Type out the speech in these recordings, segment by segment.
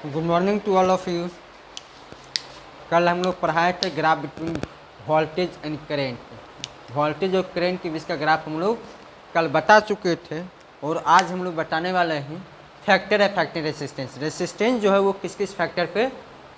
Good morning to all of you. कल हम लोग पढ़ाए थे graph between voltage and current. Voltage और करेंट के बीच का ग्राफ हम लोग कल बता चुके थे और आज हम लोग बताने वाले हैं फैक्टर अफेक्टिंग रेसिस्टेंस। रेसिस्टेंस जो है वो किस किस फैक्टर पे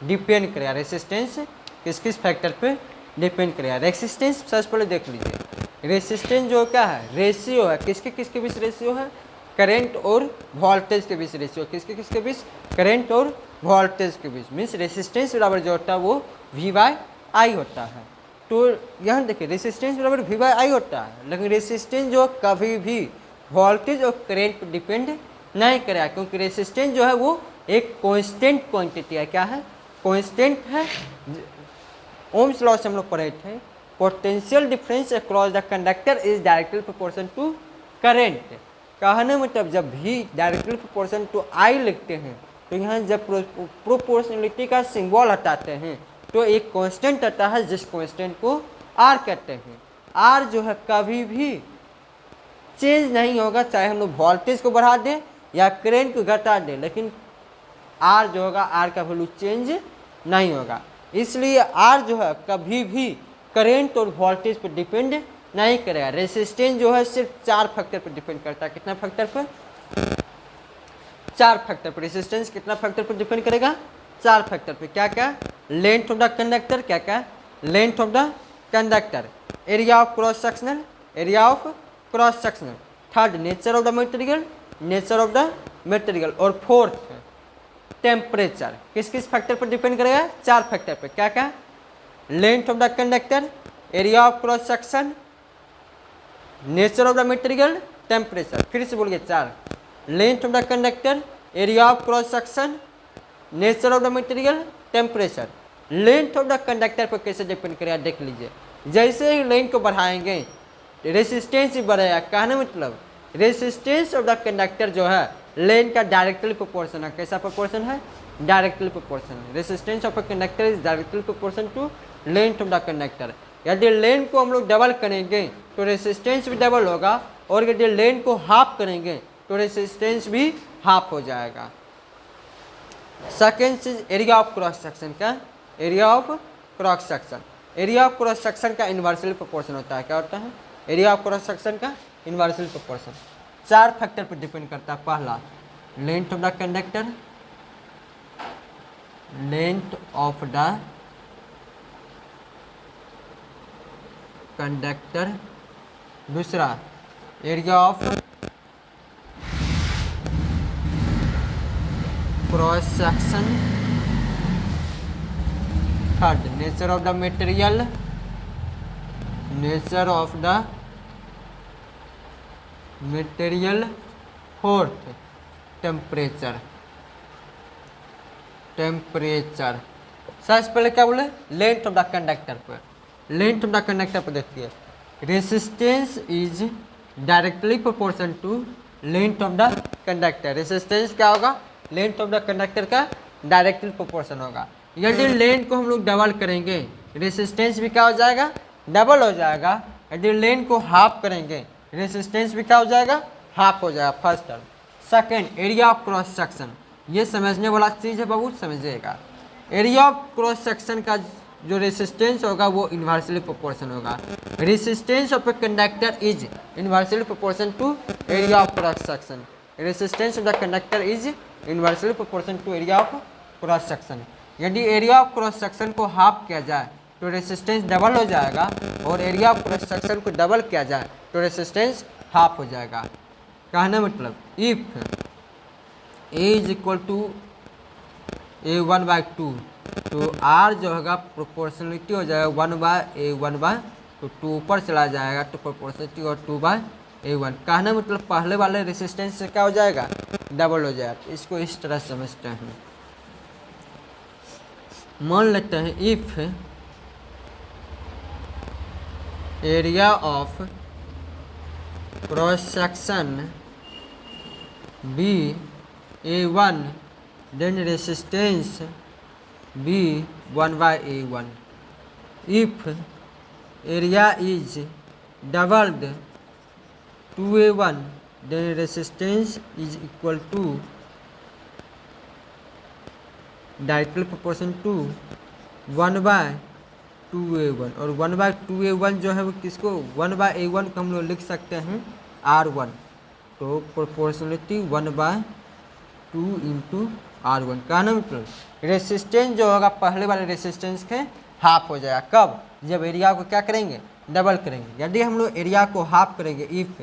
डिपेंड करेगा। रेसिस्टेंस किस किस फैक्टर पे डिपेंड करेगा। रेसिस्टेंस सबसे पहले देख लीजिए। रेसिस्टेंस जो क्या है, रेशियो है। किसके किसके बीच रेशियो है? करेंट और वोल्टेज के बीच रेशियो। किसके किसके बीच? करेंट और वोल्टेज के बीच। मीन्स रेसिस्टेंस बराबर जो होता है वो V बाय आई होता है। तो यहाँ देखिए रेसिस्टेंस बराबर V बाय आई होता है, लेकिन रेसिस्टेंस जो कभी भी वोल्टेज और करेंट पर डिपेंड नहीं करेगा, क्योंकि रेसिस्टेंस जो है वो एक कांस्टेंट क्वांटिटी है। क्या है? कांस्टेंट है। ओम्स लॉ से हम लोग पढ़े थे, potential difference across the conductor is directly proportion to current. कहने मतलब जब भी डायरेक्टली प्रोपोर्शन टू आई लिखते हैं तो यहाँ जब प्रोपोर्शनलिटी का सिंबल हटाते हैं तो एक कांस्टेंट आता है, जिस कांस्टेंट को आर कहते हैं। आर जो है कभी भी चेंज नहीं होगा, चाहे हम लोग वोल्टेज को बढ़ा दें या करेंट को घटा दें, लेकिन आर जो होगा, आर का वैल्यू चेंज नहीं होगा। इसलिए आर जो है कभी भी करेंट और वोल्टेज पर डिपेंड नहीं करेगा। रेसिस्टेंस जो है सिर्फ 4 फैक्टर पर डिपेंड करता है। कितना फैक्टर पर? 4 फैक्टर पर। रेसिस्टेंस कितना फैक्टर पर डिपेंड करेगा? 4 फैक्टर पर। क्या क्या? Length of the conductor. क्या क्या? Length of the conductor. Area of cross sectional, area of cross sectional. Third, nature of the material, nature of the material. और फोर्थ, टेम्परेचर। किस किस फैक्टर पर डिपेंड करेगा? 4 फैक्टर पर। क्या क्या? Length of the conductor, area of cross section, nature of the material, temperature. फिर से बोलिए 4। Length of the conductor, area of cross section, nature of the material, temperature. Length of the conductor पर कैसे depend करेगा देख लीजिए। जैसे ही length को बढ़ाएंगे रेसिस्टेंस भी बढ़ेगा। कहने मतलब रेसिस्टेंस ऑफ द कंडक्टर जो है लेंथ का डायरेक्टली प्रोपोर्शन है। कैसा प्रोपोर्शन है? Directly proportion. Resistance of a conductor is directly proportion to length of the conductor. यदि लेंथ को हम लोग डबल करेंगे तो रेसिस्टेंस भी डबल होगा, और यदि लेंथ को हाफ करेंगे तो रेसिस्टेंस भी हाफ हो जाएगा। सेकेंड चीज एरिया ऑफ क्रॉस सेक्शन का। Area of cross section, area of cross section का इन्वर्सली प्रोपोर्शन होता है। क्या होता है? एरिया ऑफ क्रॉस सेक्शन का इन्वर्सली प्रोपोर्शन 4 फैक्टर पर डिपेंड करता है। पहला, length of the conductor, length of the conductor. दूसरा, area of cross section. Third, nature of the material, nature of the material. Fourth, temperature, temperature. सबसे पहले क्या बोले? लेंथ ऑफ द कंडक्टर पर। लेंथ ऑफ द कंडक्टर पर देखिए, resistance is directly proportion to length of the conductor. Resistance क्या होगा? Length of the conductor का डायरेक्टली प्रोपोर्शन होगा। यदि लेंथ को हम लोग डबल करेंगे रेसिस्टेंस भी क्या हो जाएगा? डबल हो जाएगा। यदि लेंथ को हाफ करेंगे रेसिस्टेंस भी क्या हो जाएगा? हाफ हो जाएगा। First term. Second, area of cross section. ये समझने वाला चीज़ है, बहुत समझिएगा। एरिया ऑफ क्रॉस सेक्शन का जो रेसिस्टेंस होगा वो इन्वर्सली प्रोपोर्शन होगा। Resistance of a conductor is inversely proportion to area of cross section. Resistance of the conductor is inversely proportion to area of cross section. यदि area of cross section को half किया जाए तो resistance double हो जाएगा, और area of cross section को double किया जाए तो रेसिस्टेंस हाफ हो जाएगा। कहने मतलब if A is equal to A1/2 तो आर जो होगा प्रोपोर्शनलिटी हो जाएगा 1/A1/2। 2 ऊपर चला जाएगा तो प्रोपोर्शनलिटी और 2/A1। कहने मतलब पहले वाले रेसिस्टेंस से क्या हो जाएगा? डबल हो जाएगा। इसको इस तरह समझते हैं। मान लेते हैं if area of cross section be A1 then resistance be 1/A1. If area is doubled 2A1 then resistance is equal to directly proportion to 1/2a1 और 1/2a1 जो है वो किसको 1/a1 को हम लोग लिख सकते हैं R1। तो प्रोपोर्शनलिटी 1/2 इंटू R1 का मतलब रेसिस्टेंस जो होगा पहले वाले रेसिस्टेंस के हाफ हो जाएगा। कब? जब एरिया को क्या करेंगे डबल करेंगे। यदि हम लोग एरिया को हाफ करेंगे if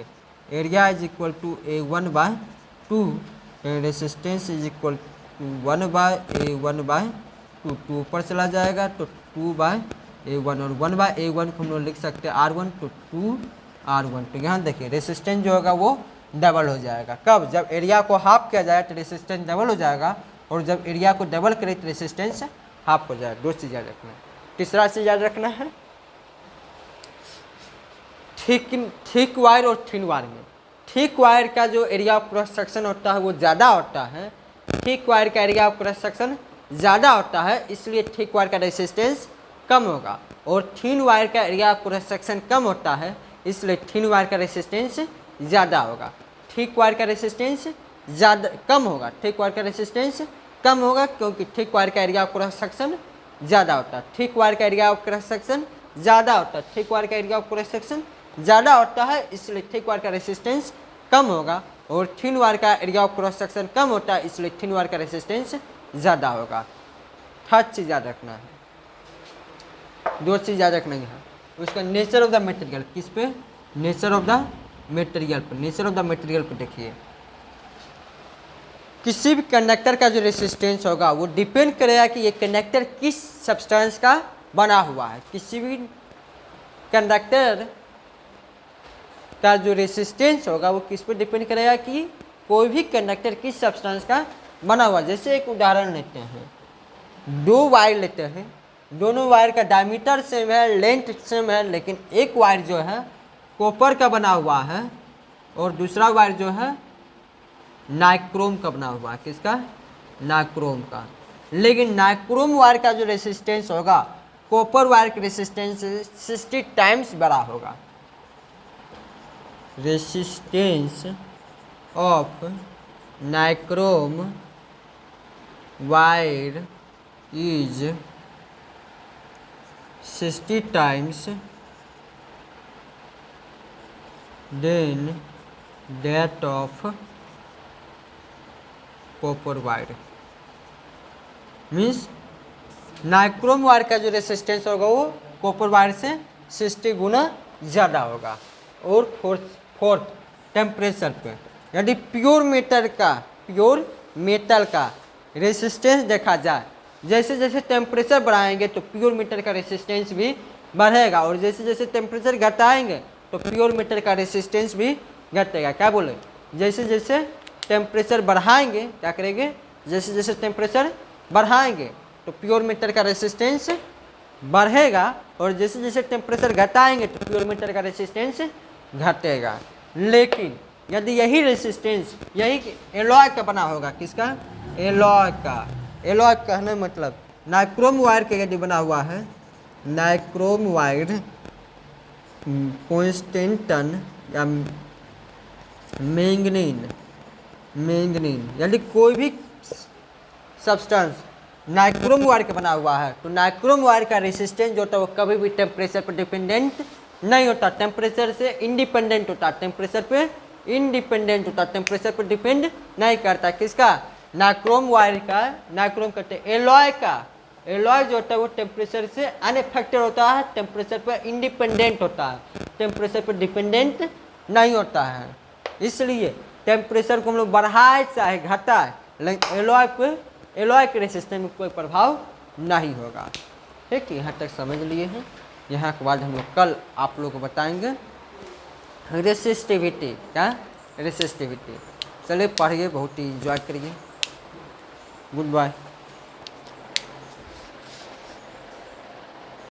area is equal to A1/2 resistance is equal to 1/A1/2 two ऊपर चला जाएगा तो 2/A1 और 1/A1 को हम लोग लिख सकते हैं R1 तो 2R1। तो यहाँ देखिए रेसिस्टेंस जो होगा वो डबल हो जाएगा। कब? जब एरिया को हाफ किया जाए तो रेसिस्टेंस डबल हो जाएगा और जब एरिया को डबल करें तो रेसिस्टेंस हाफ हो जाएगा। दो चीज़ याद रखना है। तीसरा चीज़ याद रखना है थिक वायर और थिन वायर में थिक वायर का जो एरिया ऑफ क्रॉस सेक्शन होता है वो ज़्यादा होता है। थिक वायर का एरिया ऑफ क्रॉस सेक्शन ज़्यादा होता है इसलिए थिक वायर का रेसिस्टेंस कम होगा और थिन वायर का एरिया ऑफ क्रॉस सेक्शन कम होता है इसलिए थिन वायर का रेसिस्टेंस ज़्यादा होगा। थिक वायर का रेसिस्टेंस ज़्यादा कम होगा थिक वायर का रेसिस्टेंस कम होगा क्योंकि थिक वायर का एरिया ऑफ क्रॉस सेक्शन ज़्यादा होता है। थिक वायर का एरिया ऑफ क्रॉस सेक्शन ज़्यादा होता है थिक वायर का एरिया ऑफ क्रॉस सेक्शन ज़्यादा होता है इसलिए थिक वायर का रेसिस्टेंस कम होगा और थिन वायर का एरिया ऑफ क्रॉस सेक्शन कम होता है इसलिए थिन वायर का रेसिस्टेंस ज़्यादा होगा। थर्ड चीज़ याद रखना है, दो चीज़ याद रखना है उसका नेचर ऑफ द मटेरियल। किस पे? नेचर ऑफ द मटेरियल पर। नेचर ऑफ द मटेरियल पर देखिए किसी भी कंडक्टर का जो रेसिस्टेंस होगा वो डिपेंड करेगा कि ये कंडक्टर किस सब्सटेंस का बना हुआ है। किसी भी कंडक्टर का जो रेसिस्टेंस होगा वो किस पर डिपेंड करेगा कि कोई भी कंडक्टर किस सब्सटेंस का बना हुआ। जैसे एक उदाहरण लेते हैं, दो वायर लेते हैं, दोनों वायर का डायमीटर सेम है लेंथ सेम है लेकिन एक वायर जो है कॉपर का बना हुआ है और दूसरा वायर जो है नाइक्रोम का बना हुआ है। किसका? नाइक्रोम का। लेकिन नाइक्रोम वायर का जो रेसिस्टेंस होगा कॉपर वायर के रेसिस्टेंस से 60 टाइम्स बड़ा होगा। Resistance of nichrome wire is 60 times than that of copper wire. Means nichrome wire का जो रेसिस्टेंस होगा वो कॉपर वायर से 60 गुना ज़्यादा होगा। और फोर्थ टेम्परेचर पे यदि प्योर मेटल का रेसिस्टेंस देखा जाए, जैसे जैसे टेम्परेचर बढ़ाएंगे तो प्योर मेटल का रेसिस्टेंस भी बढ़ेगा और जैसे जैसे टेम्परेचर घटाएंगे तो प्योर मेटल का रेसिस्टेंस भी घटेगा। क्या बोले? जैसे जैसे टेम्परेचर बढ़ाएंगे क्या करेंगे? जैसे जैसे टेम्परेचर बढ़ाएंगे तो प्योर मेटल का रेसिस्टेंस बढ़ेगा और जैसे जैसे टेम्परेचर घटाएंगे तो प्योर मेटल का रेसिस्टेंस घटेगा। लेकिन यदि यही रेसिस्टेंस यही एलॉय का बना होगा, किसका? एलॉय का। एलॉय कहने मतलब नाइक्रोम वायर का यदि बना हुआ है, नाइक्रोम वायर कॉन्स्टेंटन या मैंगनीन यदि कोई भी सब्सटेंस नाइक्रोम वायर का बना हुआ है तो नाइक्रोम वायर का रेसिस्टेंस जो होता है वो कभी भी टेम्परेचर पर डिपेंडेंट नहीं होता, टेम्परेचर से इंडिपेंडेंट होता, टेम्परेचर पे इंडिपेंडेंट होता, टेम्परेचर पर डिपेंड नहीं करता। किसका? नाइक्रोम वायर का। नाइक्रोम कहते हैं एलॉय का। एलॉय जो होता है वो टेम्परेचर से अनएफेक्टेड होता है, टेम्परेचर पर इंडिपेंडेंट होता है, टेम्परेचर पर डिपेंडेंट नहीं होता है। इसलिए टेम्परेचर को हम लोग बढ़ाए चाहे घटाए लेकिन एलॉय के रेसिस्टेंस में कोई प्रभाव नहीं होगा। ठीक है, यहाँ तक समझ लिए हैं। यहाँ के बाद हम लोग कल आप लोग को बताएंगे रेसिस्टिविटी। क्या? रेसिस्टिविटी। चलिए पढ़िए, बहुत ही इंजॉय करिए। Good bye.